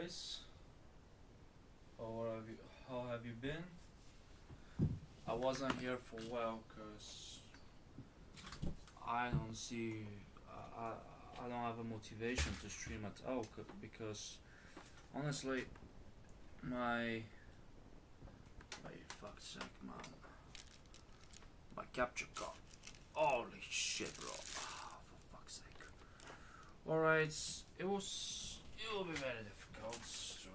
guys? How have you been? I wasn't here for a while because I don't see I don't have a motivation to stream at all because honestly my fuck's sake, man, my capture card, holy shit, bro, for fuck's sake. Alright, it will be very difficult to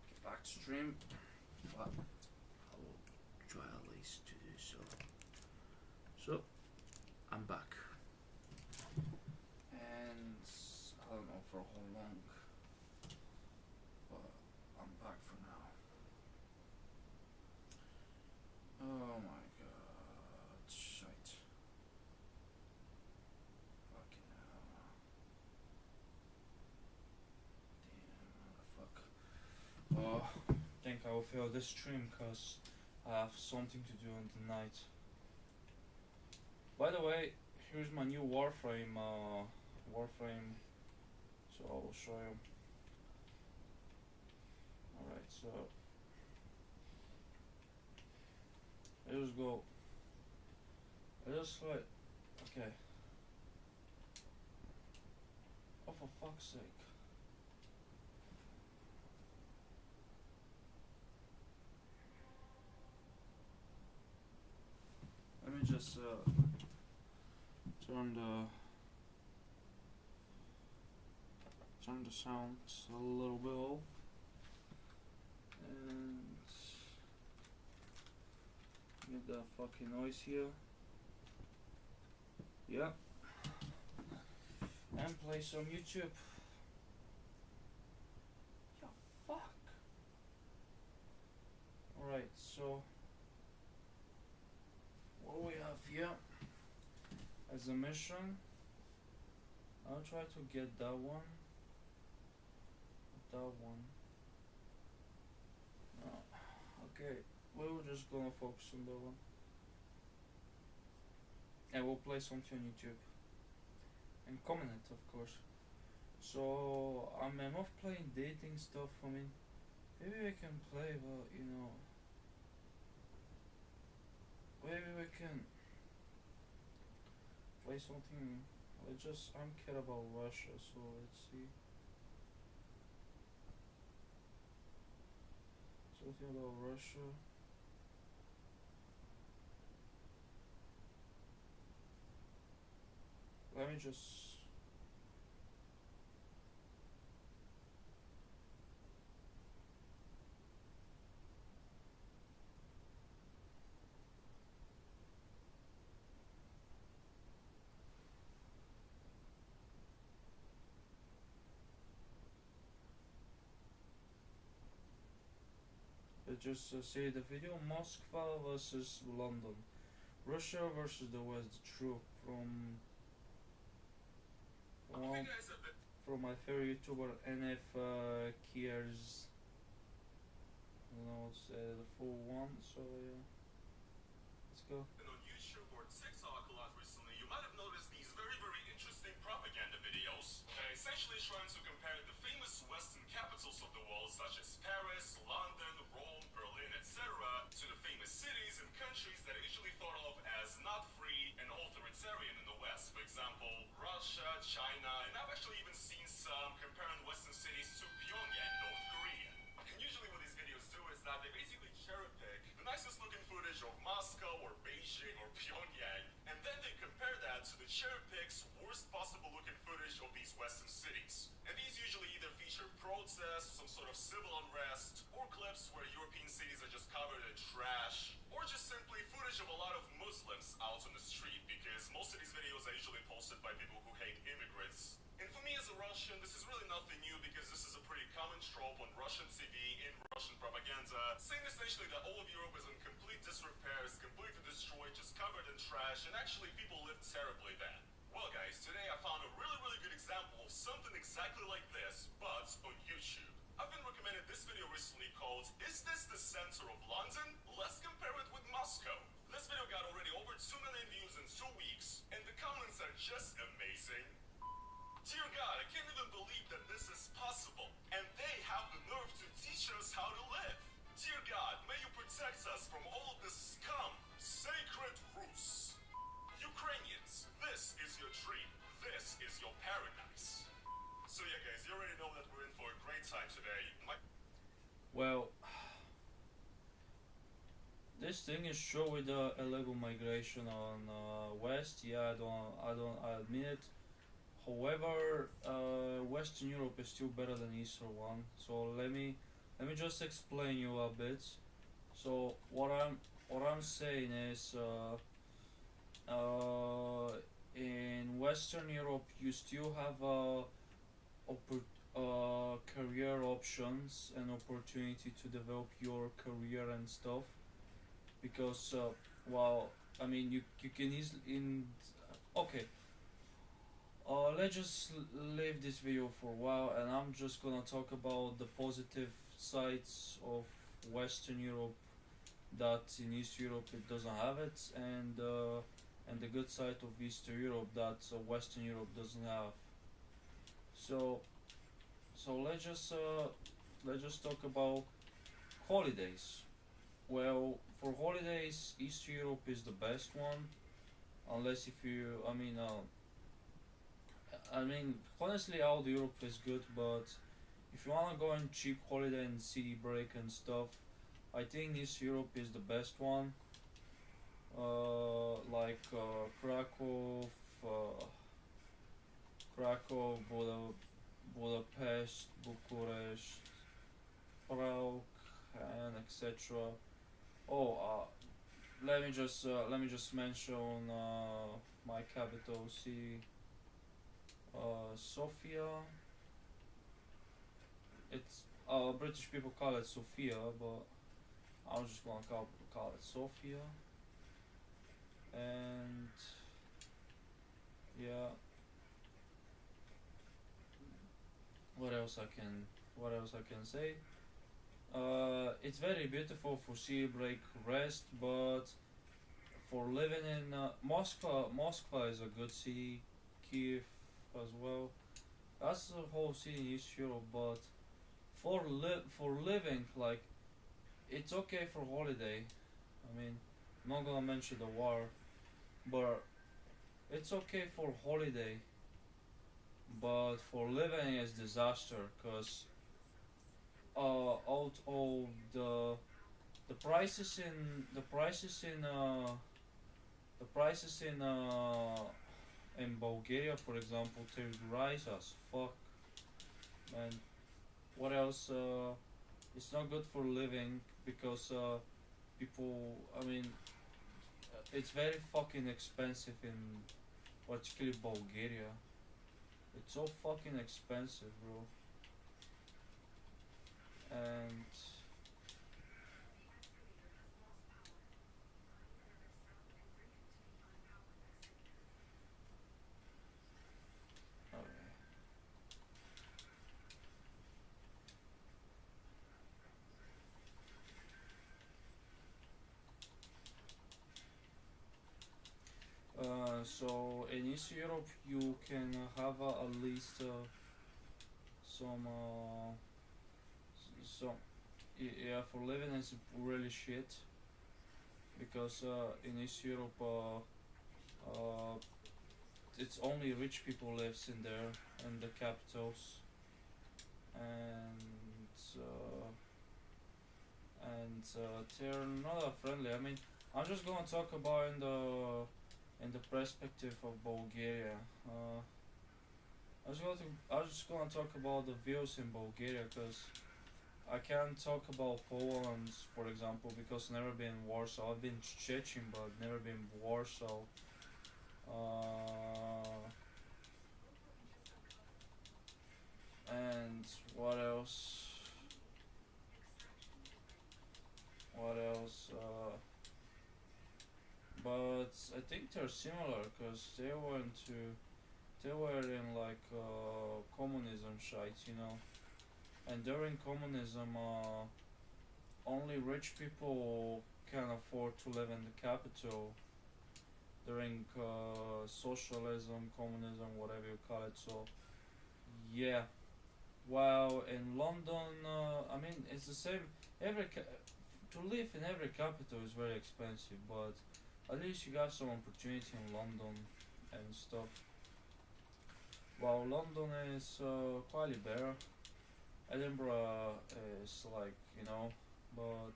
get back to stream, but I will try at least to do so. So I'm back, and I don't know for how long, but I'm back for now. Oh my god, shit. Fucking hell. Damn, motherfucker. I think I will fail this stream because I have something to do in the night. By the way, here's my new Warframe, so I will show you. Alright, so I just go. I just like, okay. Oh, for fuck's sake. Let me just turn the sound a little bit low, and get that fucking noise here. Yeah. And play some YouTube. Yeah, fuck. Alright, so what we have here as a mission, I'll try to get that one. No. Okay, we're just gonna focus on that one. And we'll play something on YouTube. And comment it, of course. So, I'm off playing dating stuff. I mean, maybe we can play, but you know, maybe we can play something. I'm care about Russia, so let's see. Something about Russia. Let me just. Just say the video Moscow versus London, Russia versus the West. True from my favorite YouTuber NF Kiers. I don't know it's the full one. So yeah, let's go. And on YouTube or TikTok a lot recently, you might have noticed these very, very interesting propaganda videos, essentially trying to compare the famous Western capitals of the world, such as Paris, London, Rome, Berlin, etc., to the famous cities and countries that are usually thought of as not free and authoritarian in the West. For example, Russia, China, and I've actually even seen some comparing Western cities to Pyongyang, North Korea. And usually what these videos do is that they basically cherry pick the nicest looking footage of Moscow or Beijing or Pyongyang, and then they compare that to the cherry pick's worst possible looking footage of these Western cities. And these usually either feature protests, some sort of civil unrest, or clips where European cities are just covered in trash, or just simply footage of a lot of Muslims out on the street, because most of these videos are usually posted by people who hate immigrants. And for me as a Russian, this is really nothing new because this is a pretty common trope on Russian TV, in Russian propaganda, saying essentially that all of Europe is in complete disrepair, is completely destroyed, just covered in trash, and actually people live terribly there. Well guys, today I found a really, really good example of something exactly like this, but on YouTube. I've been recommended this video recently called, Is This the Center of London? Let's compare it with Moscow. This video got already over 2 million views in 2 weeks, and the comments are just amazing. Dear God, I can't even believe that this is possible. And they time today. Well, this thing is true with the illegal migration on West. Yeah, I admit it. However, Western Europe is still better than Eastern one. So let me just explain you a bit. So what I'm saying is, in Western Europe, you still have career options and opportunity to develop your career and stuff. Because well, I mean, you can easily in okay. Let's just leave this video for a while, and I'm just gonna talk about the positive sides of Western Europe that in East Europe it doesn't have it, and the good side of Eastern Europe that Western Europe doesn't have. So let's just talk about holidays. Well, for holidays, East Europe is the best one, unless if you, I mean, honestly, all the Europe is good, but if you wanna go on cheap holiday and city break and stuff, I think East Europe is the best one. Like Krakow, Budapest, Bucharest, Prague, and etc. Oh, let me just mention my capital city, Sofia. It's British people call it Sofia, but I'm just gonna call it Sofia. And yeah, what else I can say? It's very beautiful for sea break rest, but for living in Moscow is a good city. Kiev as well. That's the whole city in East Europe, but for living, like, it's okay for holiday. I mean, I'm not gonna mention the war, but it's okay for holiday. But for living is disaster, cause all the prices in Bulgaria, for example, they rise as fuck. And what else? It's not good for living because people. I mean, it's very fucking expensive in particularly Bulgaria. It's so fucking expensive, bro. And alright. So in East Europe, you can have at least some some yeah, for living is really shit because in East Europe it's only rich people lives in there in the capitals, and they're not that friendly. I mean, I'm just gonna talk about in the perspective of Bulgaria. I was just gonna talk about the views in Bulgaria because I can't talk about Poland, for example, because never been in Warsaw. I've been Szczecin, but never been Warsaw. Uh, and what else? What else? But I think they're similar because they were in like communism shite, you know. And during communism, only rich people can afford to live in the capital. During socialism, communism, whatever you call it. So yeah. While in London, I mean, it's the same. To live in every capital is very expensive, but at least you got some opportunity in London and stuff. While London is quite better, Edinburgh is like, but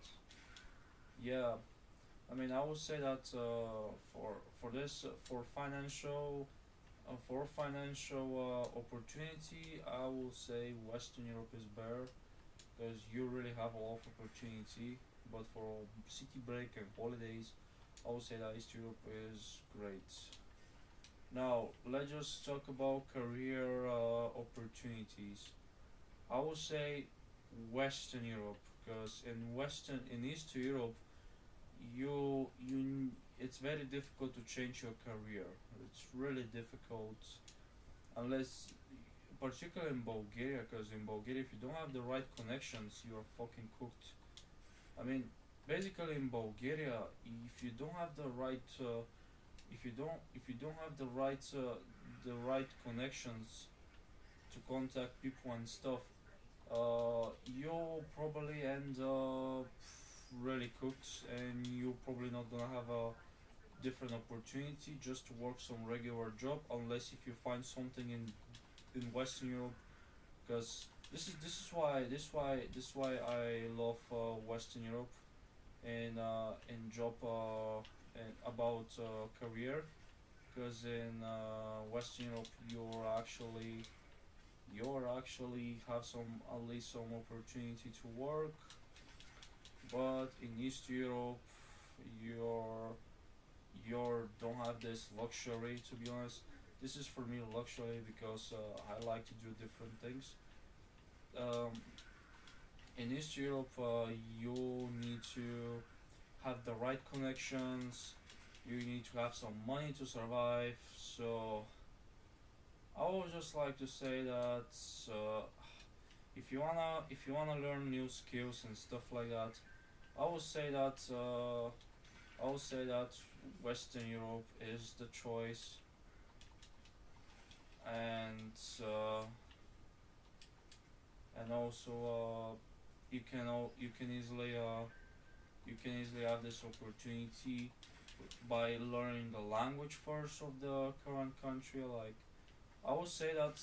yeah, I mean, I would say that for this for financial opportunity, I will say Western Europe is better because you really have a lot of opportunity. But for city break and holidays, I would say that East Europe is great. Now let's just talk about career opportunities. I would say Western Europe because in East Europe you it's very difficult to change your career. It's really difficult unless, particularly in Bulgaria, because in Bulgaria if you don't have the right connections, you are fucking cooked. I mean, basically in Bulgaria, if you don't have the right if you don't have the right connections to contact people and stuff, you'll probably end up really cooked, and you're probably not gonna have a different opportunity just to work some regular job unless if you find something in Western Europe. Because this is why I love Western Europe and job and about career. Because in Western Europe you're actually have some at least some opportunity to work, but in East Europe you're you don't have this luxury, to be honest. This is for me luxury because I like to do different things. Um, in East Europe, you need to have the right connections. You need to have some money to survive. So I would just like to say that uh, if you wanna learn new skills and stuff like that, I would say that I would say that Western Europe is the choice, and uh, and also you can easily have this opportunity by learning the language first of the current country. Like I would say that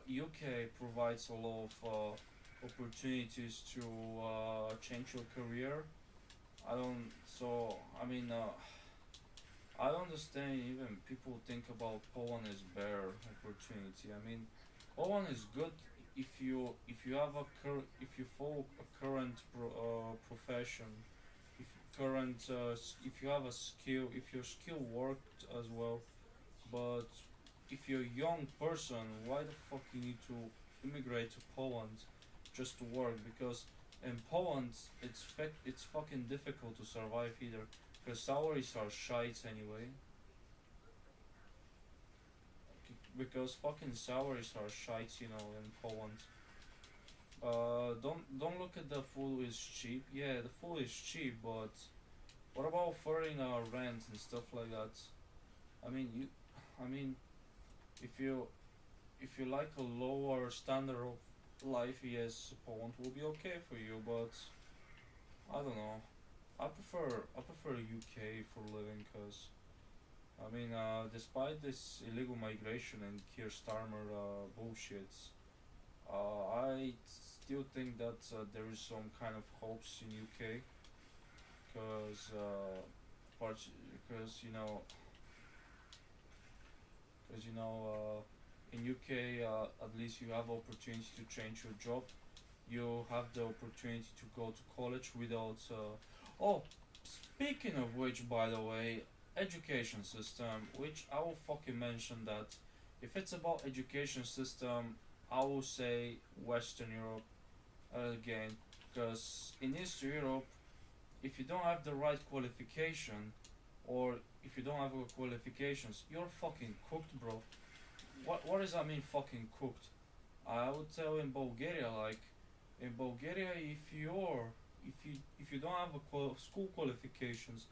UK provides a lot of opportunities to change your career. I don't. So I mean, I don't understand even people think about Poland as better opportunity. I mean, Poland is good if you have if you follow a current profession, if if you have a skill, if your skill worked as well. But if you're a young person, why the fuck you need to immigrate to Poland just to work? Because in Poland, it's fucking difficult to survive either, because salaries are shite anyway. Because fucking salaries are shite, in Poland. Don't look at the food is cheap. Yeah, the food is cheap, but what about foreign rent and stuff like that? I mean, I mean, if you if you like a lower standard of life, yes, Poland will be okay for you. But I don't know. I prefer UK for living, cause I mean, despite this illegal migration and Keir Starmer bullshits, I still think that there is some kind of hopes in UK, cause part because in UK at least you have opportunity to change your job. You have the opportunity to go to college without. Oh, speaking of which, by the way, education system. Which I will fucking mention that if it's about education system, I will say Western Europe again, because in East Europe, if you don't have the right qualification, or if you don't have the qualifications, you're fucking cooked, bro. What does that mean, fucking cooked? I would tell in Bulgaria, like in Bulgaria, if you don't have school qualifications,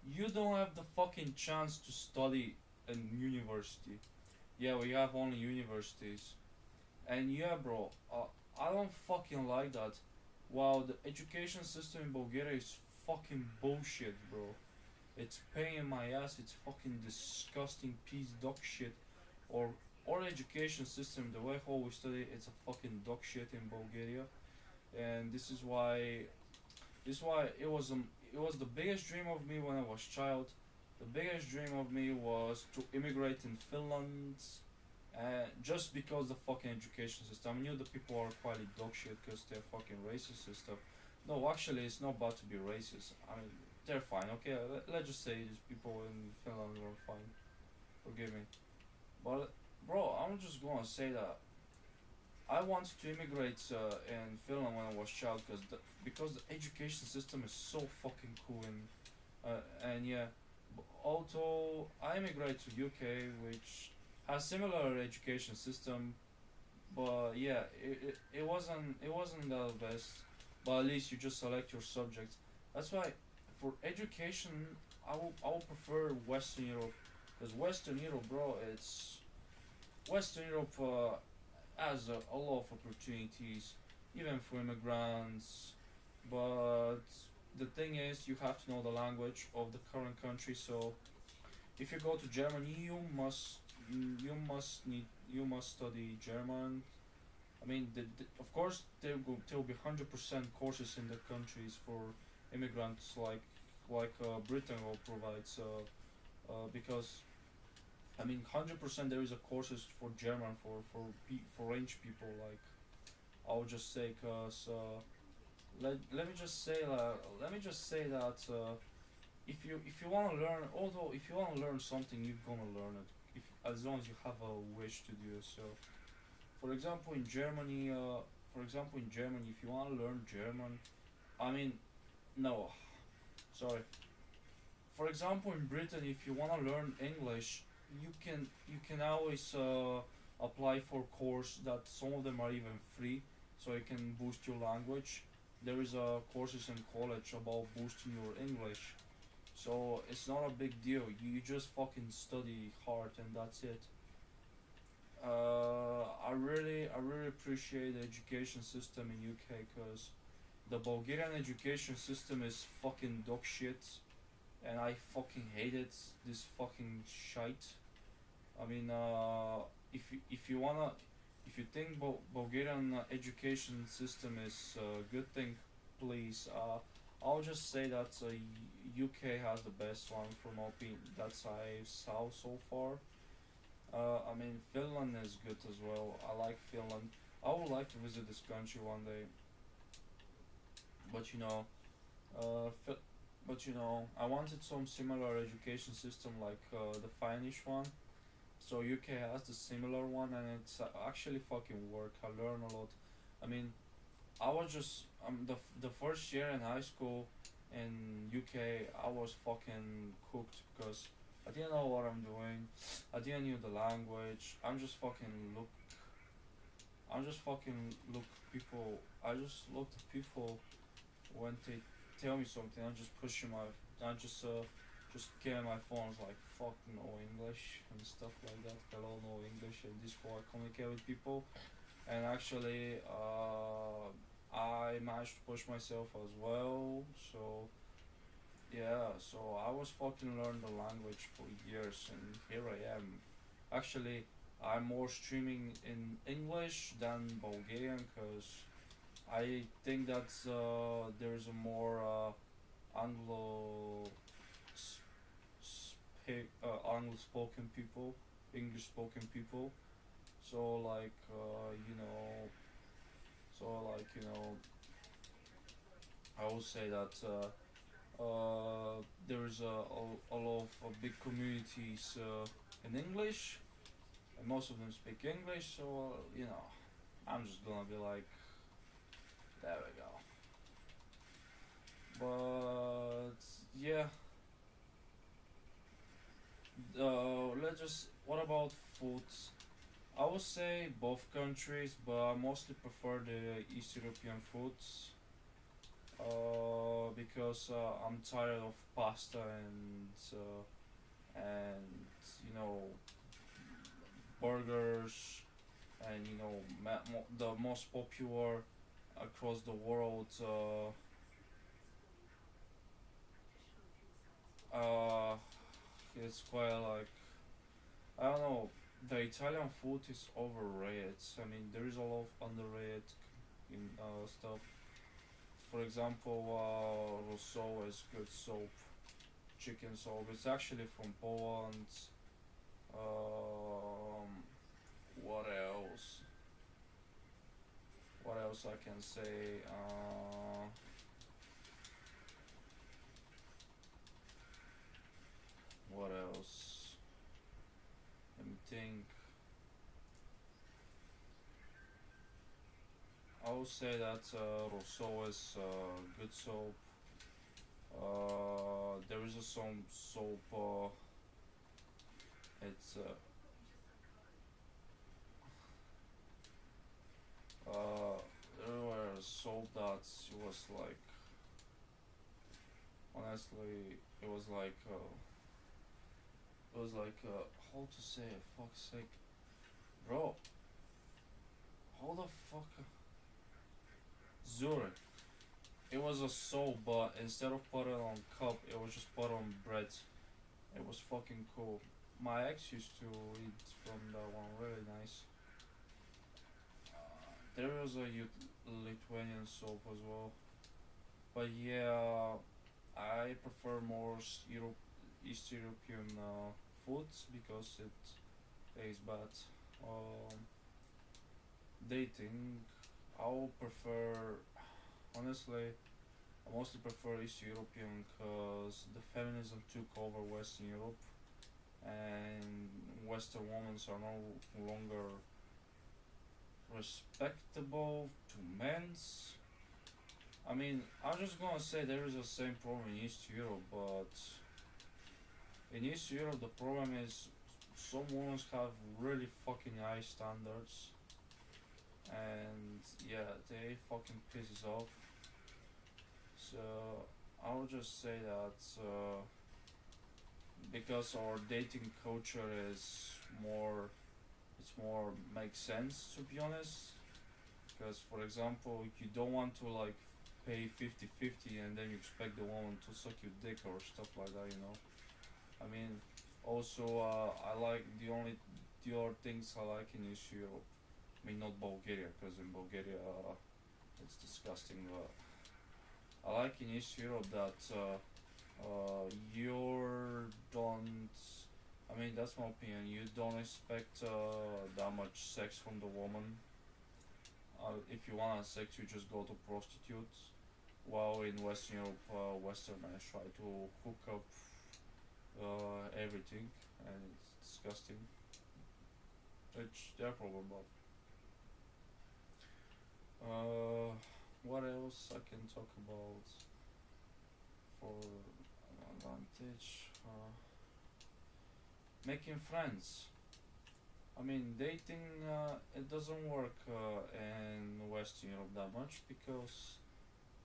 you don't have the fucking chance to study in university. Yeah, we have only universities, and yeah, bro, I don't fucking like that. Wow, the education system in Bulgaria is fucking bullshit, bro. It's pain in my ass. It's fucking disgusting piece dog shit. Or our education system, the way how we study, it's a fucking dog shit in Bulgaria, and this is why it was the biggest dream of me when I was child. The biggest dream of me was to immigrate in Finland, just because the fucking education system. I knew the people are quite dog shit because they're fucking racist and stuff. No, actually, it's not bad to be racist. I mean, they're fine. Okay, let's just say these people in Finland are fine. Forgive me, but bro, I'm just gonna say that I wanted to immigrate in Finland when I was child because the education system is so fucking cool and yeah, although I immigrated to UK which has similar education system, but yeah, it wasn't the best, but at least you just select your subjects. That's why for education I will prefer Western Europe because Western Europe, bro, it's Western Europe has a lot of opportunities, even for immigrants. But the thing is, you have to know the language of the current country. So if you go to Germany, you must study German. I mean, of course, there will be 100% courses in the countries for immigrants, like Britain will provide. So because I mean, 100% there is a courses for German for range people. Like I would just say, cause let me just say that if you wanna learn, although if you wanna learn something, you're gonna learn it. If as long as you have a wish to do it. So, for example, in Germany, if you wanna learn German, I mean, no, sorry. For example, in Britain, if you wanna learn English, you can always apply for course that some of them are even free, so you can boost your language. There is courses in college about boosting your English, so it's not a big deal. You just fucking study hard and that's it. I really appreciate the education system in UK because the Bulgarian education system is fucking dog shit, and I fucking hate it. This fucking shite. I mean, if you wanna, if you think Bulgarian education system is a good thing, please. I'll just say that UK has the best one from my opinion that I saw so far. I mean, Finland is good as well. I like Finland. I would like to visit this country one day, but uh, I wanted some similar education system like the Finnish one. So UK has the similar one, and it's actually fucking work. I learn a lot. I mean, I was just the first year in high school in UK. I was fucking cooked because I didn't know what I'm doing. I didn't know the language. I'm just fucking look people. I just look at people when they tell me something. I'm just pushing my. I just get my phones like fuck no English and stuff like that. Hello no English and this how I communicate with people. And actually, I managed to push myself as well. So yeah, so I was fucking learning the language for years, and here I am. Actually, I'm more streaming in English than Bulgarian because I think that there's a more Anglo Anglo spoken people, English spoken people. So like I would say that there's a lot of big communities in English, and most of them speak English. So I'm just gonna be like, there we go. But yeah, let's just. What about foods? I would say both countries, but I mostly prefer the East European foods. Because I'm tired of pasta and you know burgers and the most popular across the world. Uh, it's quite like I don't know. the Italian food is overrated. I mean, there is a lot of underrated in stuff. For example, rosso is good soap, chicken soap. It's actually from Poland. Um, what else? What else I can say? What else? Let me think. I would say that Rousseau is good soap. There is a some soap. It's there were soap that was like honestly it was like how to say it, fuck's sake, bro. How the fuck? Zurich. It was a soap, but instead of put it on cup, it was just put on bread. It was fucking cool. My ex used to eat from that one, really nice. There was a Lithuanian soap as well, but yeah, I prefer more East European foods because it tastes bad. Um, Dating, I'll prefer honestly. I mostly prefer East European because the feminism took over Western Europe and Western women are no longer respectable to men's. I mean, I'm just gonna say there is the same problem in East Europe, but in East Europe the problem is some women have really fucking high standards, and yeah, they fucking pisses off. So I would just say that because our dating culture is more, it's more makes sense to be honest. Because for example, you don't want to like pay 50-50 and then you expect the woman to suck your dick or stuff like that, you know. I mean, also I like the other things I like in East Europe. I mean, not Bulgaria, because in Bulgaria it's disgusting. But I like in East Europe that you don't. I mean, that's my opinion. You don't expect that much sex from the woman. If you want sex, you just go to prostitutes. While in Western Europe, Western men try to hook up everything, and it's disgusting. It's their problem, but what else I can talk about for an advantage? Making friends. I mean, dating it doesn't work in Western Europe that much because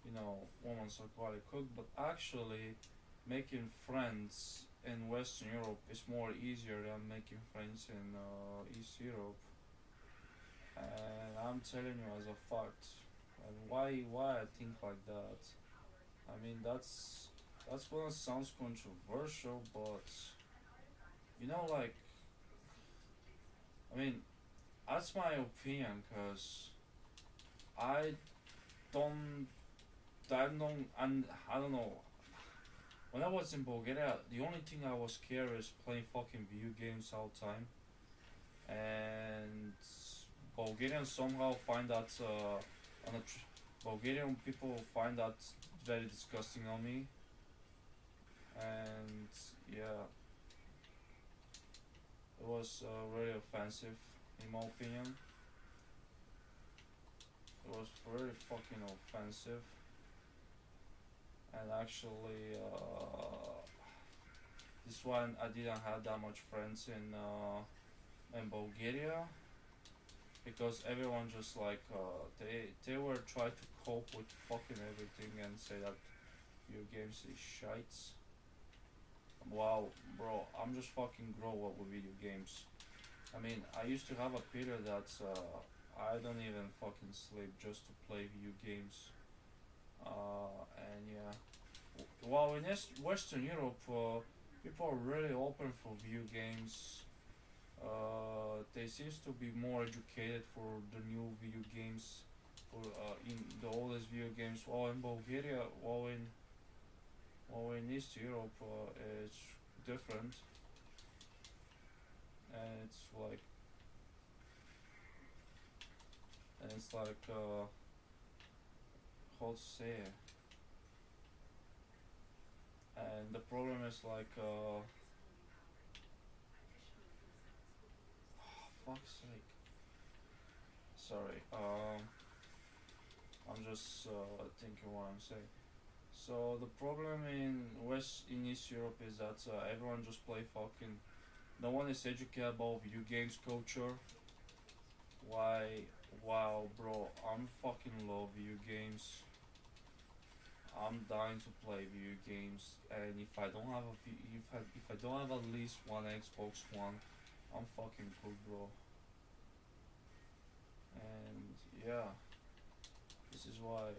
you know women are quite cooked. But actually, making friends in Western Europe is more easier than making friends in East Europe. And I'm telling you as a fact. And why I think like that? I mean that's gonna sounds controversial, but you know like I mean that's my opinion, cause I don't I don't and I don't know. When I was in Bulgaria, the only thing I was scared is playing fucking video games all the time, and Bulgarians somehow find that Bulgarian people find that very disgusting on me, and yeah, it was really offensive in my opinion. It was very fucking offensive, and actually, this one I didn't have that much friends in Bulgaria because everyone just like they were trying to cope with fucking everything and say that video games is shites. Wow, bro, I'm just fucking grow up with video games. I mean, I used to have a period that I don't even fucking sleep just to play video games. And yeah, while in Western Europe, people are really open for video games. They seems to be more educated for the new video games, for in the oldest video games. While in Bulgaria, while in East Europe, it's different, and it's like how to say it. And the problem is like fuck's sake. Sorry. I'm just thinking what I'm saying. So the problem in East Europe is that everyone just play fucking. No one is educated about video games culture. Why? Wow, bro, I'm fucking love video games. I'm dying to play video games, and if I don't have at least one Xbox One, I'm fucking cooked, bro. And yeah, this is why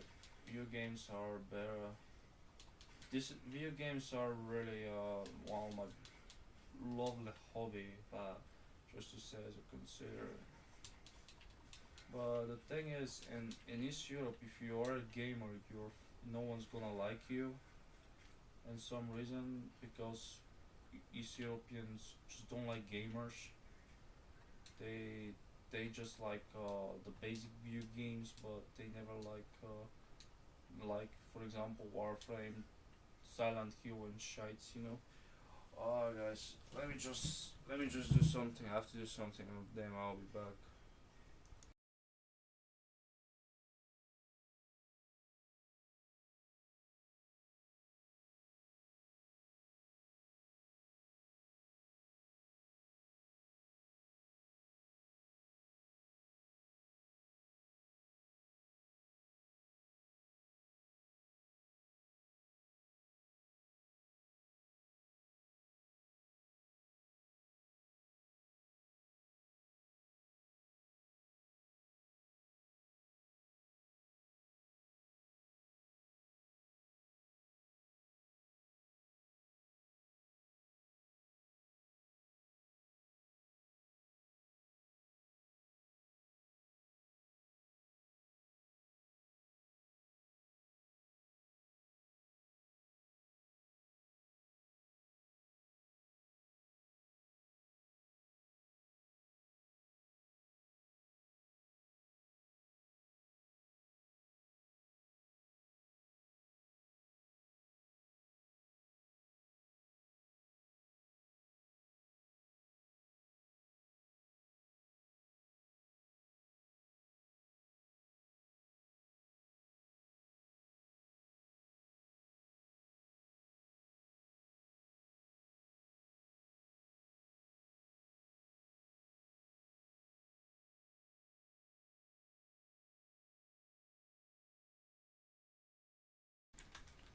video games are better. This video games are really one of my lovely hobby, just to say as a consider. But the thing is, in East Europe, if you are a gamer, no one's gonna like you, and some reason because East Europeans just don't like gamers. They they just like the basic video games, but they never like for example Warframe, Silent Hill, and shites. Oh guys, let me just do something. I have to do something, and then I'll be back.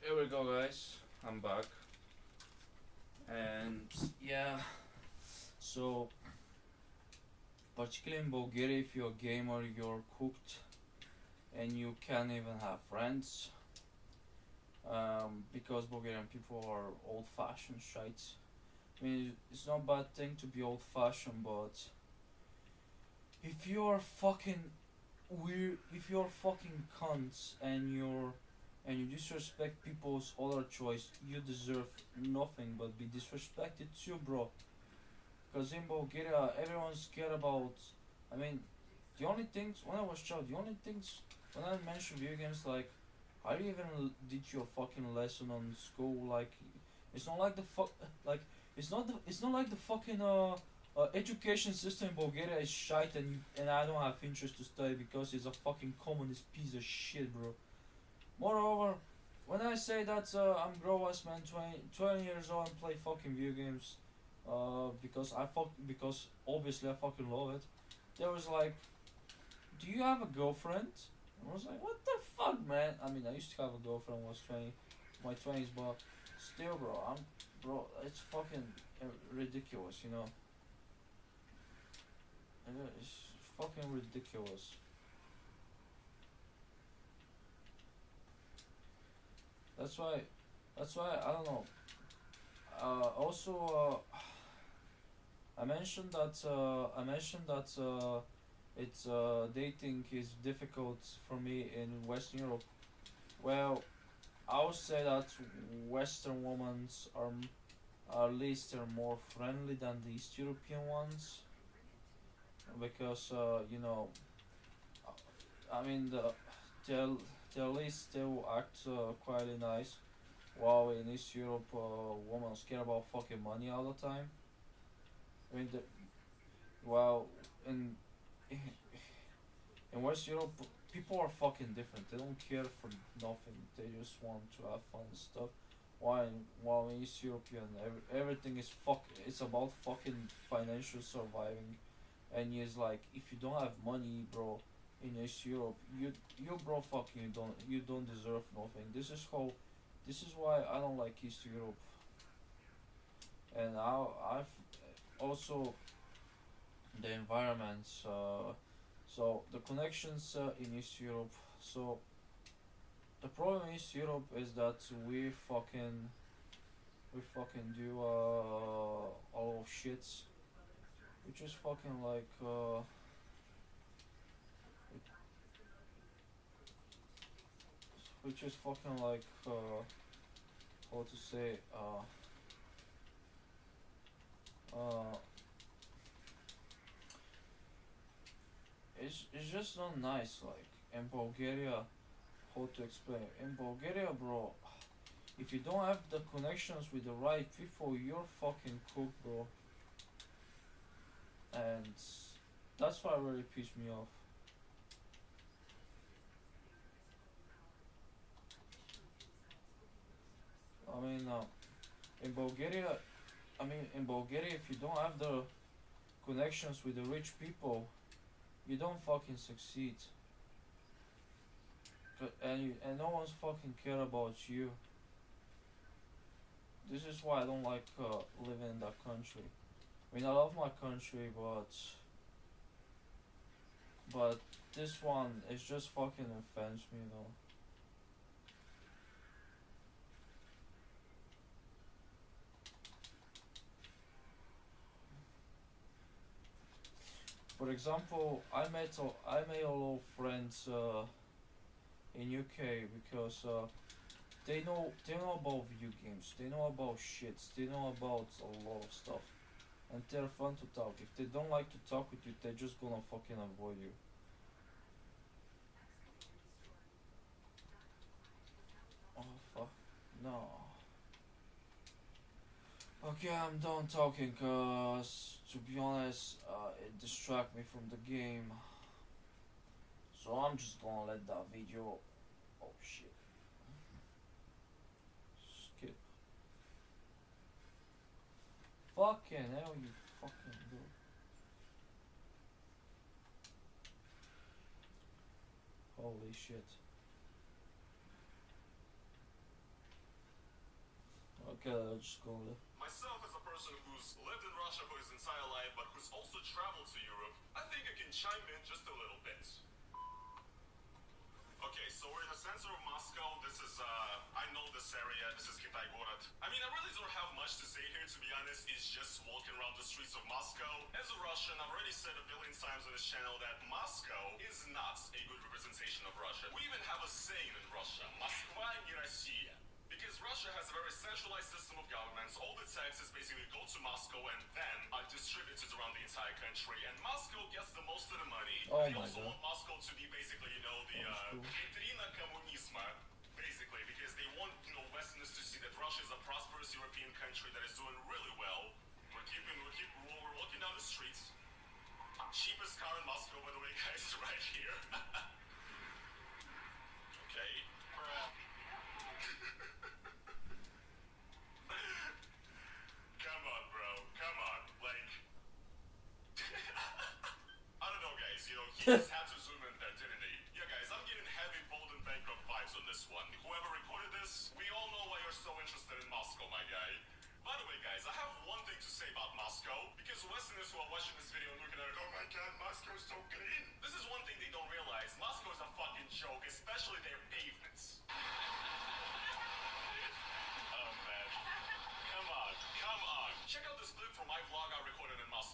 Here we go, guys. I'm back, and yeah. So particularly in Bulgaria, if you're a gamer, you're cooked, and you can't even have friends. Because Bulgarian people are old-fashioned shites. I mean, it's not a bad thing to be old-fashioned, but if you're fucking weird, if you're fucking cunts and you disrespect people's other choice, you deserve nothing but be disrespected too, bro. Cause in Bulgaria, everyone's scared about. I mean, the only things when I was child, the only things when I mentioned video games, like, how do you even did your fucking lesson on school? Like, it's not like the fuck, like, it's not like the fucking education system in Bulgaria is shite, and I don't have interest to study because it's a fucking communist piece of shit, bro. Moreover, when I say that I'm grown ass man, 20 years old and play fucking video games, because obviously I fucking love it. There was like, do you have a girlfriend? And I was like, what the fuck, man? I mean, I used to have a girlfriend when I was 20, my 20s, but still, bro, it's fucking ridiculous, you know? It's fucking ridiculous. That's why, I don't know. Also, I mentioned that it's dating is difficult for me in Western Europe. Well, I would say that Western women are at least they're more friendly than the East European ones because I mean they'll they at least they will act quite nice. While in East Europe, women care about fucking money all the time. I mean, well, in in West Europe, people are fucking different. They don't care for nothing. They just want to have fun and stuff. While in East European, everything is It's about fucking financial surviving, and it's like if you don't have money, bro, in East Europe, you bro, fucking you don't deserve nothing. This is why I don't like East Europe, and I've also the environments. So the connections in East Europe. So the problem in East Europe is that we fucking do a lot of shits, which is fucking like which is fucking like how to say uh it's just not nice. Like in Bulgaria, how to explain? In Bulgaria, bro, if you don't have the connections with the right people, you're fucking cooked, bro. And that's what really pissed me off. I mean, in Bulgaria, in Bulgaria, if you don't have the connections with the rich people, you don't fucking succeed. And no one's fucking care about you. This is why I don't like living in that country. I mean, I love my country, but this one is just fucking offends me, you know. For example, I made a lot of friends in UK because they know about video games, they know about shits, they know about a lot of stuff, and they're fun to talk. If they don't like to talk with you, they're just gonna fucking avoid you. Oh fuck, no. Okay, I'm done talking, cause to be honest, it distract me from the game. So I'm just gonna let that video. Oh shit. Skip. Fucking hell, you fucking do. Holy shit. Okay, I'll just go there. Myself, as a person who's lived in Russia for his entire life, but who's also traveled to Europe, I think I can chime in just a little bit. Okay, so we're in the center of Moscow. This is, I know this area. This is Kitai Gorod. I mean, I really don't have much to say here, to be honest. It's just walking around the streets of Moscow. As a Russian, I've already said a billion times on this channel that Moscow is not a good representation of Russia. We even have a saying in Russia, Moskva не Россия. Because Russia has a very centralized system of governments, all the taxes basically go to Moscow and then are distributed around the entire country. And Moscow gets the most of the money. Oh They my also god. want Moscow to be basically, you know, the That's cool. vitrina коммунизма, basically, because they want, you know, Westerners to see that Russia is a prosperous European country that is doing really well. We're walking down the streets. Cheapest car in Moscow, by the way, guys, is right here. Okay. Come on, bro. Come on. Like, I don't know, guys. You know, he just had to zoom in there, didn't he? Yeah, guys, I'm getting heavy bold and bankrupt vibes on this one. Whoever recorded this, we all know why you're so interested in Moscow, my guy. By the way, guys, I have one thing to say about Moscow, because Westerners who are watching this video and looking at it, oh my god, Moscow is so clean. This is one thing they don't realize. Moscow is a fucking joke, especially their pavements. Oh man. Come on. Check out this clip from my vlog I recorded in Moscow.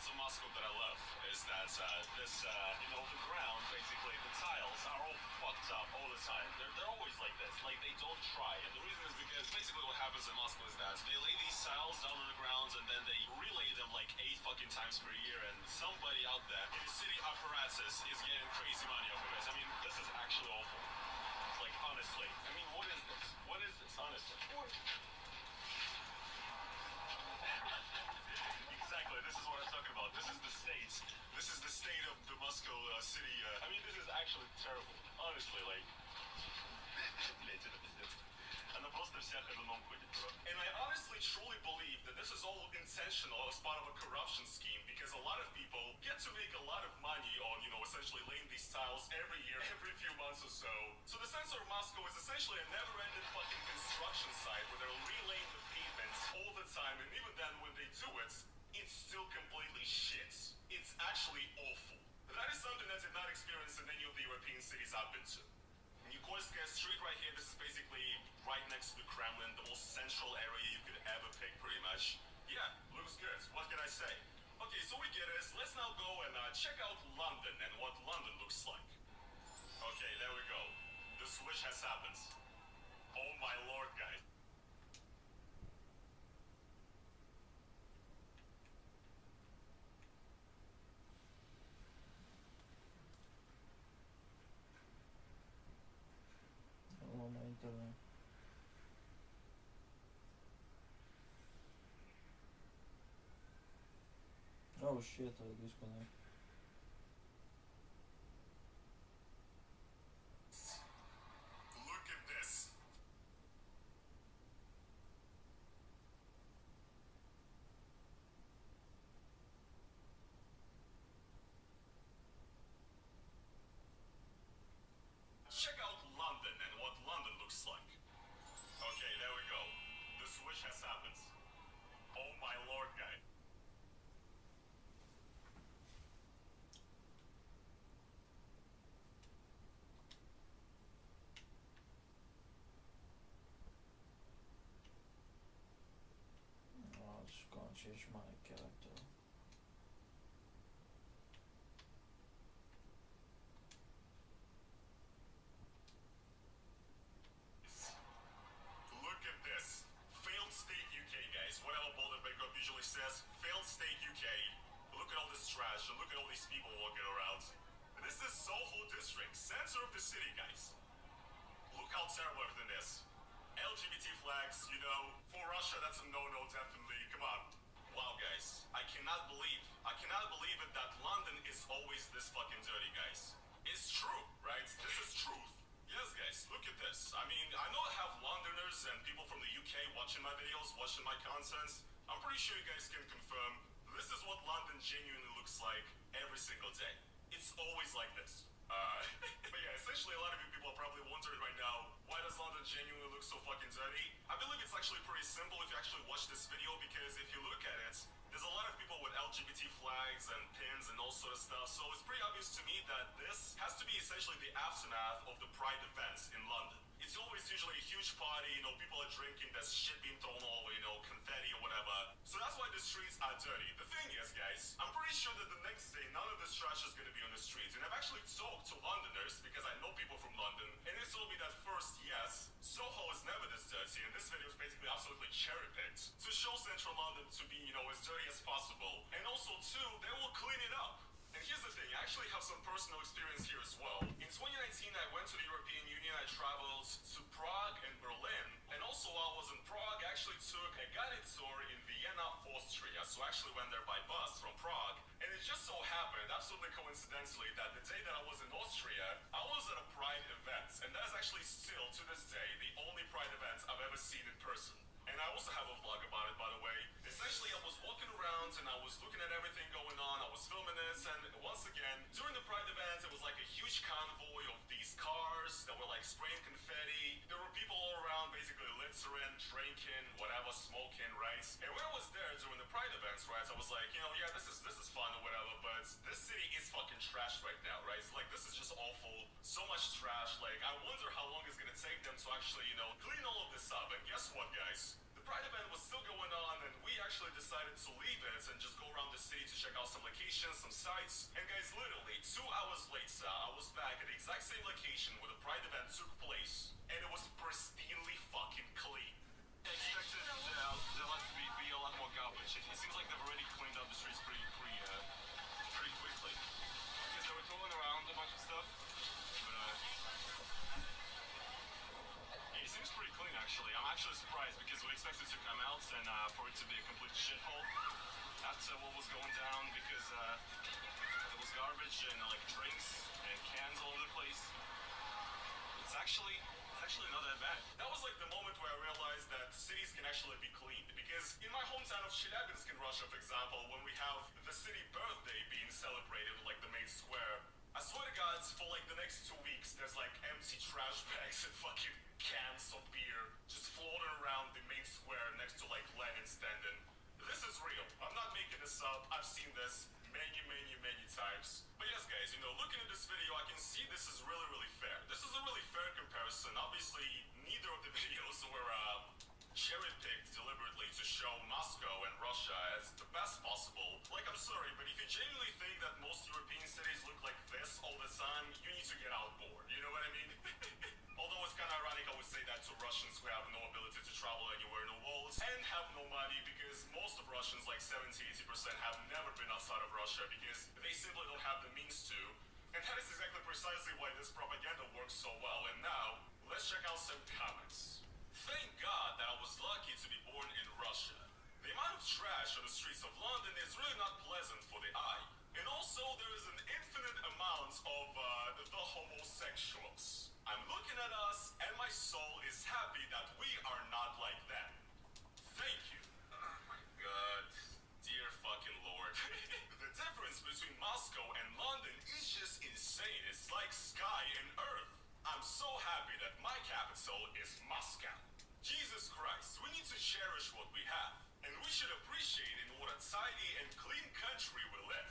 of Moscow that I love is that the ground, basically, the tiles are all fucked up all the time. They're always like this. Like, they don't try. And the reason is because basically what happens in Moscow is that they lay these tiles down on the ground and then they relay them like 8 fucking times per year, and somebody out there in the city apparatus is getting crazy money off of it. I mean, this is actually awful. Like, honestly. I mean, what is this? What is this, honestly? Exactly, this is what I'm talking about. This is the state. This is the state of the Moscow city. I mean, this is actually terrible. Honestly, like... Блять, это пиздец. Она просто вся ходуном ходит, bro. And I honestly truly believe that this is all intentional as part of a corruption scheme, because a lot of people get to make a lot of money on, essentially laying these tiles every year, every few months or so. So the center of Moscow is essentially a never-ending fucking construction site where they're relaying the pavements all the time, and even then when they do it, it's still completely shit. It's actually awful. That is something I did not experience in any of the European cities I've been to. Nikolskaya Street right here, this is basically right next to the Kremlin, the most central area you could ever pick, pretty much. Yeah, looks good. What can I say? Okay, so we get it. Let's now go and check out London and what London looks like. Okay, there we go. The switch has happened. Oh my lord, guys. Oh shit, I disconnect. Look at this. Check out London and what London looks like. Okay, there we go. The switch has happened. Oh my lord, guys. I'm just gonna change my character. Look at this. Failed state UK, guys. Whatever Boulder Bankrupt usually says, failed state UK. Look at all this trash and look at all these people walking around. This is Soho District, center of the city, guys. Look how terrible everything is. LGBT flags, for Russia that's a no-no, definitely. Come on. Wow, guys. I cannot believe it that London is always this fucking dirty, guys. It's true, right? This is truth. Yes, guys, look at this. I mean, I know I have Londoners and people from the UK watching my videos, watching my content. I'm pretty sure you guys can confirm this is what London genuinely looks like every single day. It's always like this. But yeah, essentially a lot of you people are probably wondering right now, why does London genuinely look so fucking dirty? I believe it's actually pretty simple if you actually watch this video, because if you look at it, there's a lot of people with LGBT flags and pins and all sort of stuff, so it's pretty obvious to me that this has to be essentially the aftermath of the Pride events in London. It's always usually a huge party, people are drinking, there's shit being thrown all over, confetti or whatever. So that's why the streets are dirty. The thing is, guys, I'm pretty sure that the next day none of this trash is gonna be on the streets. And I've actually talked to Londoners, because I know people from London, and they told me that first, yes, Soho is never this dirty, and this video is basically absolutely cherry-picked to show Central London to be, as dirty as possible. And also, too, they will clean it up. And here's the thing, I actually have some personal experience here as well. In 2019, I went to the European Union, I traveled to Prague and Berlin, and also while I was in Prague, I actually took a guided tour in Vienna, Austria. So I actually went there by bus from Prague, and it just so happened, absolutely coincidentally, that the day that I was in Austria, I was at a Pride event, and that is actually still, to this day, the only Pride event I've ever seen in person. And I also have a vlog about it, by the way. Essentially, I was walking around and I was looking at everything going on. I was filming this, and once again, during the Pride event, it was like a huge convoy of these cars that were like spraying confetti. There were people all around, basically littering, drinking, whatever, smoking, right? And when I was there during the Pride events, right, I was like, yeah, this is fun or whatever, but this city is fucking trash right now, right? It's like, this is just awful. So much trash. Like, I wonder how long it's gonna take them to actually, clean all of this up. And guess what, guys? The Pride event was still going on, and we actually decided to leave it and just go around the city to check out some locations, some sites. And guys, literally 2 hours later, I was back at the exact same location where the Pride event took place, and it was pristinely fucking clean. I expected there to be a lot more garbage. It seems like they've already cleaned up the streets pretty quickly. Because they were throwing around a bunch of stuff. But it seems pretty clean actually. I'm actually surprised because we expected to come out and for it to be a complete shithole after what was going down because there was garbage and like drinks and cans all over the place. It's actually not that bad. That was like the moment where I realized that cities can actually be cleaned. Because in my hometown of Chelyabinsk in Russia, for example, when we have the city birthday being celebrated, like the main square, I swear to God, for like the next 2 weeks, there's like empty trash bags and fucking cans of beer just floating around the main square next to like Lenin standing. This is real. I'm not making this up. I've seen this many times. But yes, guys, looking at this video, I can see this is really fair. This is a really fair comparison. Obviously, neither of the videos were cherry-picked deliberately to show Moscow and Russia as the best possible. Like, I'm sorry, but if you genuinely think that most European cities look like this all the time, you need to get outboard. You know what I mean? Although it's kind of ironic I would say that to Russians who have no ability to travel anywhere in the world and have no money because most of Russians, like 70-80%, have never been outside of Russia because they simply don't have the means to. And that is exactly precisely why this propaganda works so well. And now, let's check out some comments. Thank God that I was lucky to be born in Russia. The amount of trash on the streets of London is really not pleasant for the eye. And also, there is an infinite amount of the homosexuals. I'm looking at us, and my soul is happy that we are not like them. Thank you. Oh my God. Dear fucking Lord. The difference between Moscow and London is just insane. It's like sky and earth. I'm so happy that my capital is Moscow. Jesus Christ, we need to cherish what we have. And we should appreciate in what a tidy and clean country we live.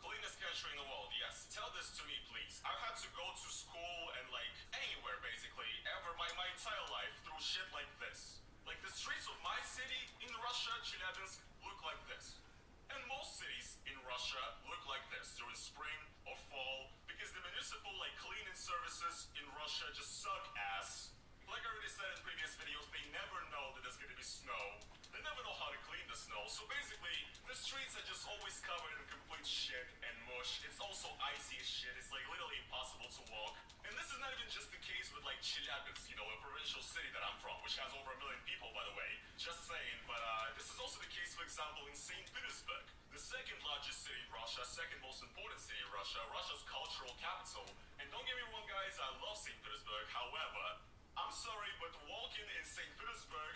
Cleanest country in the world, yes. Tell this to me, please. I've had to go to school and like anywhere basically ever my entire life through shit like this. Like the streets of my city in Russia, Chelyabinsk, look like this. And most cities in Russia look like this during spring or fall because the municipal like cleaning services in Russia just suck ass. Like I already said in previous videos, they never know that there's gonna be snow. They never know how to clean the snow. So basically, the streets are just always covered in complete shit and mush. It's also icy as shit. It's like literally impossible to walk. And this is not even just the case with like Chelyabinsk, a provincial city that I'm from, which has over 1 million people, by the way. Just saying, but this is also the case, for example, in St. Petersburg, the second largest city in Russia, second most important city in Russia, Russia's cultural capital. And don't get me wrong, guys, I love St. Petersburg. However, I'm sorry, but walking in St. Petersburg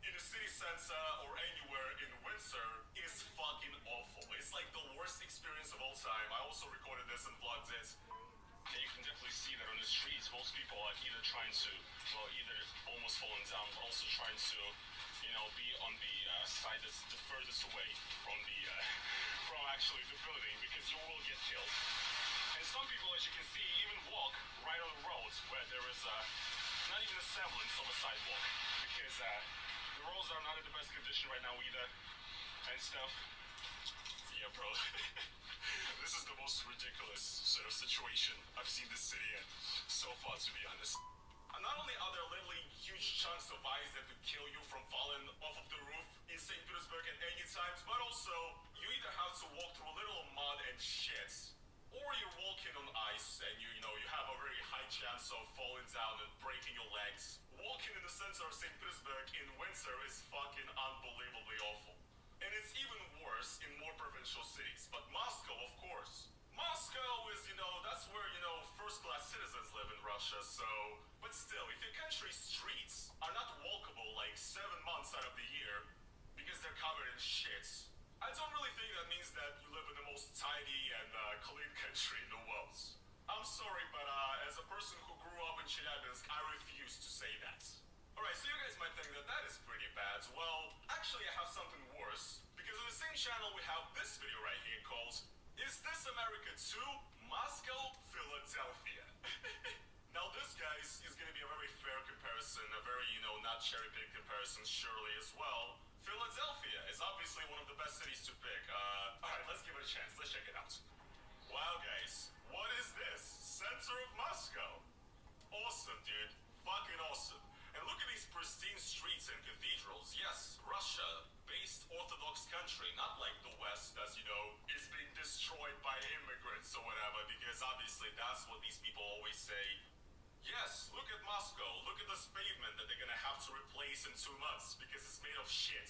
in the city center or anywhere in winter is fucking awful. It's like the worst experience of all time. I also recorded this and vlogged it. And you can definitely see that on the streets, most people are either trying to, either almost falling down, but also trying to, be on the side that's the furthest away from from actually the building because you will get killed. And some people, as you can see, even walk right on the roads where there is not even a semblance of a sidewalk because the roads are not in the best condition right now either and stuff. Yeah, bro. This is the most ridiculous sort of situation I've seen this city in so far, to be honest. And not only are there literally huge chunks of ice that could kill you from falling off of the roof in St. Petersburg at any times, but also you either have to walk through a little mud and shit, or you're walking on ice and you have a very high chance of falling down and breaking your legs. Walking in the center of St. Petersburg in winter is fucking unbelievably awful. And it's even worse in more provincial cities. But Moscow, of course. Moscow is, that's where, first-class citizens live in Russia, so... But still, if your country's streets are not walkable like 7 months out of the year because they're covered in shit, I don't really think that means that you live in the most tidy and clean country in the world. I'm sorry, but as a person who grew up in Chelyabinsk, I refuse to say that. Alright, so you guys might think that that is pretty bad. Well, actually I have something worse. Because on the same channel we have this video right here called Is This America 2? Moscow, Philadelphia. Now this, guys, is gonna be a very fair comparison comparison, a very, not cherry-picked comparison, surely as well. Philadelphia is obviously one of the best cities to pick. Alright, let's give it a chance. Let's check it out. Wow, guys. What is this? Center of Moscow. Awesome, dude. Fucking awesome. And look at these pristine streets and cathedrals. Yes, Russia, based Orthodox country, not like the West, as is being destroyed by immigrants or whatever, because obviously that's what these people always say. Yes, look at Moscow. Look at this pavement that they're gonna have to replace in 2 months because it's made of shit.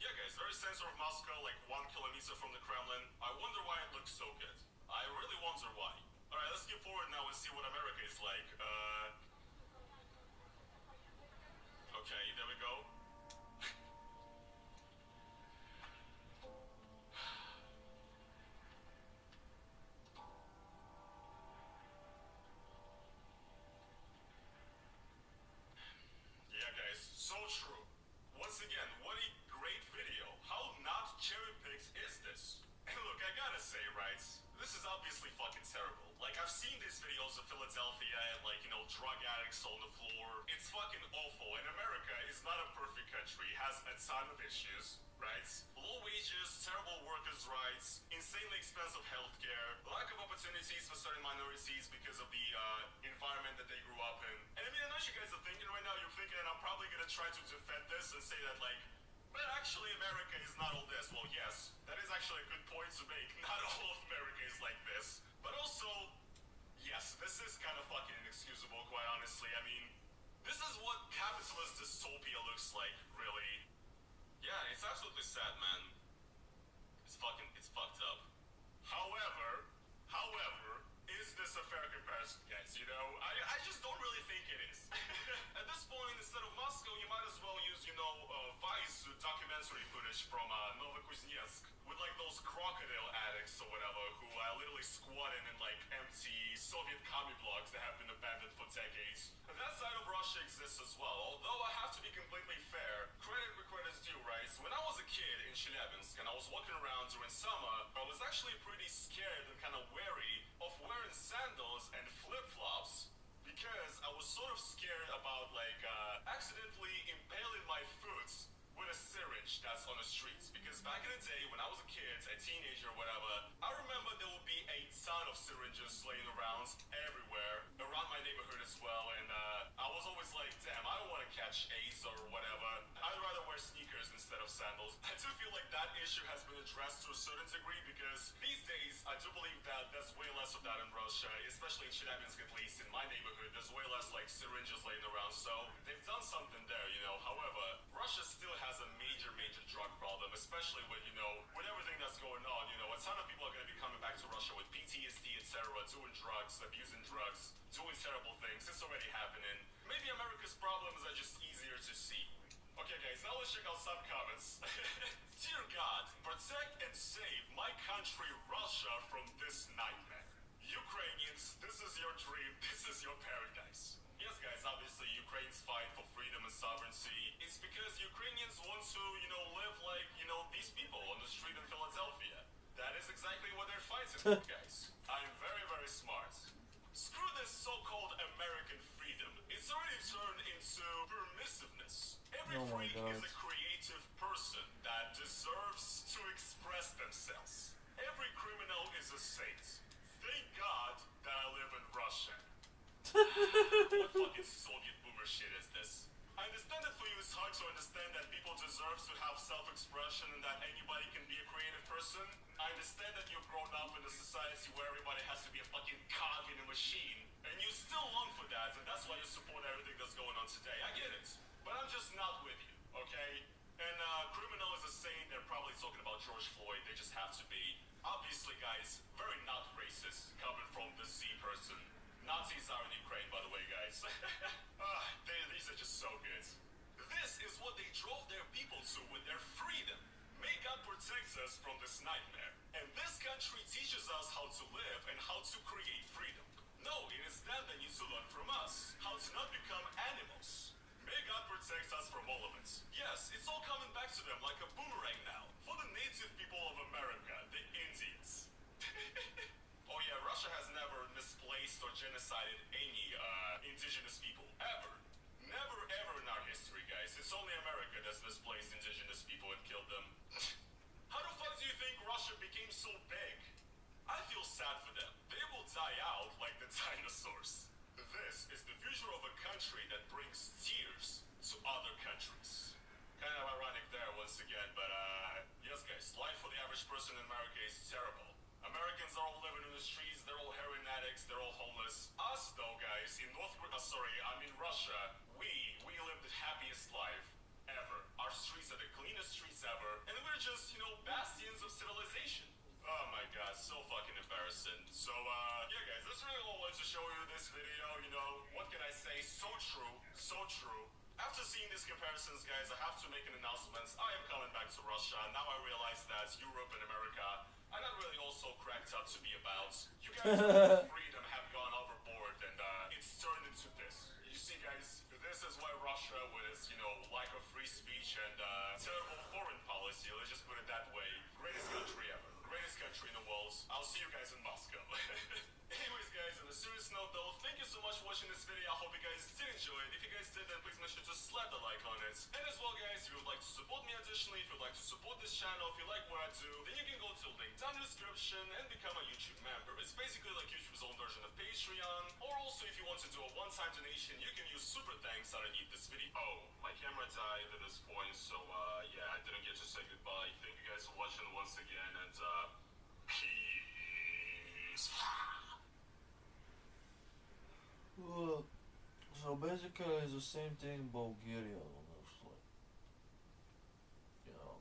Yeah, guys, very center of Moscow, like 1 kilometer from the Kremlin. I wonder why it looks so good. I really wonder why. Alright, let's skip forward now and see what America is like. Okay, there we go. Yeah, guys, so true. Once again, what a great video. How not cherry-picked is this? And look, I gotta say, right, this is obviously fucking terrible. Like, I've seen these videos of Philadelphia and, drug addicts on the floor. It's fucking awful, and America is not a perfect country. It has a ton of issues, right? Low wages, terrible workers' rights, insanely expensive healthcare, lack of opportunities for certain minorities because of the environment that they grew up in. And I mean, I know you guys are thinking right now, you're thinking, and I'm probably gonna try to defend this and say that, but actually America is not all this. Well, yes, that is actually a good point to make. Not all of America is like this. But also, yes, this is kind of fucking inexcusable, quite honestly. I mean, this is what capitalist dystopia looks like, really. Yeah, it's absolutely sad, man. It's fucked up. However, is this a fair comparison, guys? I just don't really think it is. At this point, instead of Moscow, you might as well use, Vice documentary footage from Novokuznetsk with those crocodile addicts or whatever who literally squatted in empty Soviet commie blocks that have been abandoned for decades. That side of Russia exists as well, although I have to be completely fair. Credit where credit's due, right? When I was a kid in Chelyabinsk and I was walking around during summer, I was actually pretty scared and kind of wary of wearing sandals and flip-flops because I was sort of scared about accidentally impaling my foot with a syringe that's on the streets. Because back in the day when I was a kid, a teenager, whatever, I remember there would be a ton of syringes laying around everywhere, around my neighborhood as well, and I was always like, damn, I don't want to catch AIDS or whatever. I'd rather wear sneakers instead of sandals. I do feel like that issue has been addressed to a certain degree because these days, I do believe that there's way less of that in Russia, especially in Chelyabinsk at least, in my neighborhood, there's way less syringes laying around, so they've done something there, However, Russia still has a major drug problem, especially with, with everything that's going on, a ton of people are going to be coming back to Russia with PTSD, etc., doing drugs, abusing drugs, doing terrible things. It's already happening. Maybe America's problems are just easier to see. Okay, guys, now let's check out some comments. Dear God, protect and save my country, Russia, from this nightmare. Ukrainians, this is your dream, this is your paradise. Yes, guys, obviously Ukraine's fight for freedom and sovereignty. It's because Ukrainians want to, live like, these people on the street in Philadelphia. That is exactly what they're fighting for, guys. I'm very smart. Screw this so-called American freedom. It's already turned into permissiveness. Every freak is a creative person that deserves to express themselves. Every criminal is a saint. Thank God that I live in Russia. What fucking Soviet boomer shit is this? I understand that for you it's hard to understand that people deserve to have self-expression and that anybody can be a creative person. I understand that you've grown up in a society where everybody has to be a fucking cog in a machine. And you still long for that, and that's why you support everything that's going on today. I get it. But I'm just not with you, okay? And criminal is a saint, they're probably talking about George Floyd, they just have to be. Obviously, guys, very not racist, coming from the Z person. Nazis are in Ukraine, by the way, guys. These are just so good. This is what they drove their people to with their freedom. May God protect us from this nightmare. And this country teaches us how to live and how to create freedom. No, it is them that need to learn from us. How to not become animals. May God protect us from all of it. Yes, it's all coming back to them like a boomerang now. For the native people of America, the Indians. Oh yeah, Russia has never misplaced or genocided any indigenous people, ever. Never ever in our history, guys. It's only America that's misplaced indigenous people and killed them. How the fuck do you think Russia became so big? I feel sad for them. They will die out like the dinosaurs. This is the future of a country that brings tears to other countries. Kind of ironic there once again, but yes guys, life for the average person in America is terrible. Americans are all living in the streets, they're all heroin addicts, they're all homeless. Us though guys, in Russia, we live the happiest life ever. Our streets are the cleanest streets ever, and we're just, bastions of civilization. Oh my god, so fucking embarrassing. So, yeah guys, that's really all I wanted to show you in this video, what can I say? So true, so true. After seeing these comparisons, guys, I have to make an announcement. I am coming back to Russia. Now I realize that Europe and America are not really also cracked up to be about. You guys' freedom have gone overboard, and it's turned into this. You see, guys, this is why Russia, with its, lack of free speech and terrible foreign policy, let's just put it that way, greatest country ever. Greatest country in the world. I'll see you guys in Moscow. Anyways, guys, on a serious note though, thank you so much for watching this video. I hope you guys did enjoy it. If you guys did, then please make sure to slap the like on it. And as well, guys, if you would like to support me additionally, if you'd like to support this channel, if you like what I do, then you can go to the link down in the description and become a YouTube member. It's basically like YouTube's own version of Patreon. Or also, if you want to do a one-time donation, you can use super thanks underneath this video. Oh, my camera died at this point, so yeah, I didn't get to say goodbye. Thank you guys for watching once again, and peace. Well, so basically it's the same thing in Bulgaria, honestly. You know.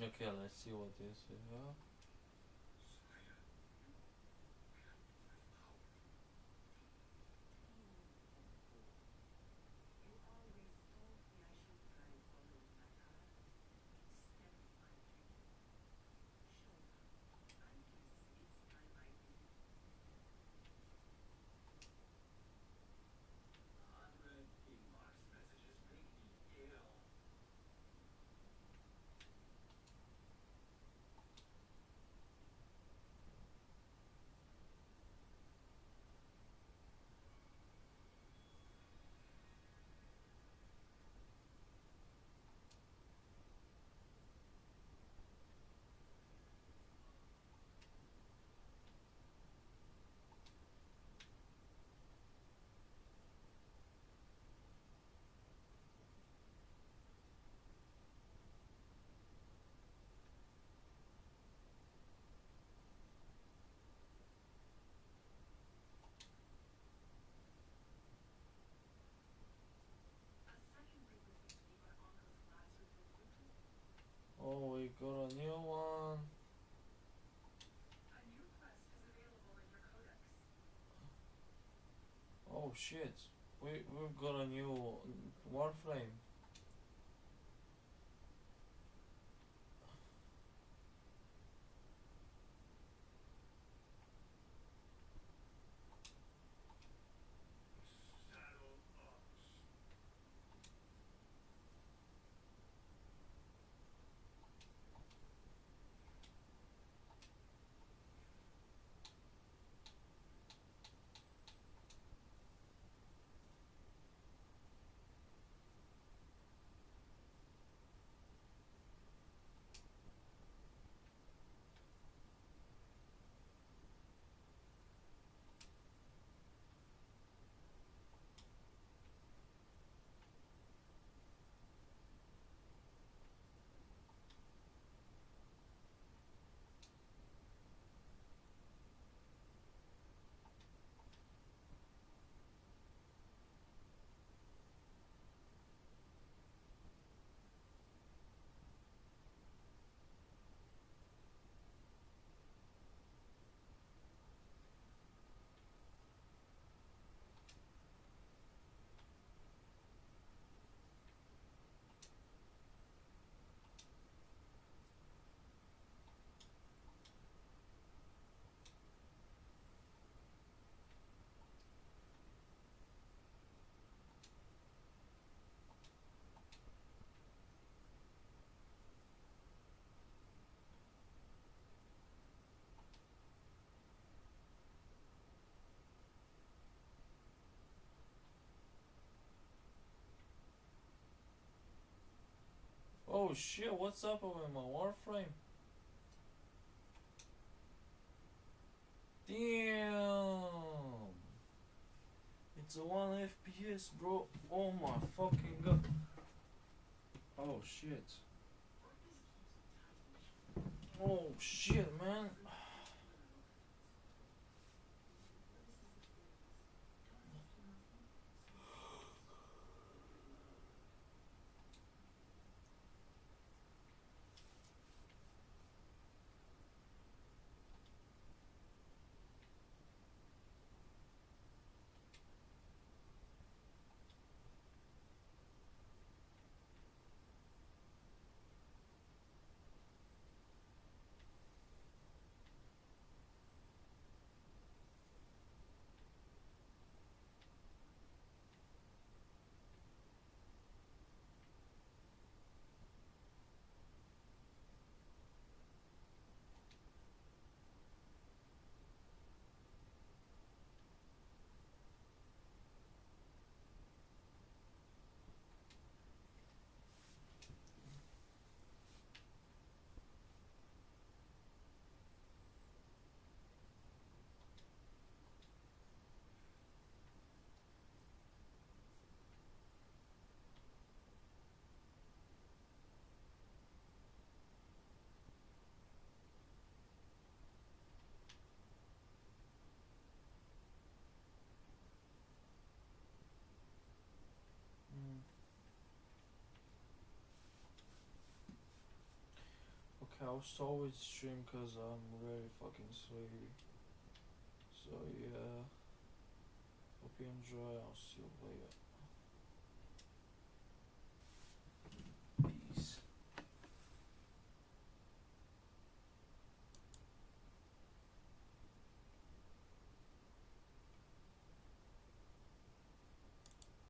Okay, let's see what this is. Yeah. Oh, we got a new one. Oh shit. We've got a new Warframe. Oh shit, what's up with my Warframe? Damn! It's a 1 FPS, bro. Oh my fucking god. Oh shit. Oh shit, man. Mm. Okay, I'll start with stream cause I'm very fucking sleepy. So yeah, hope you enjoy. I'll see you later.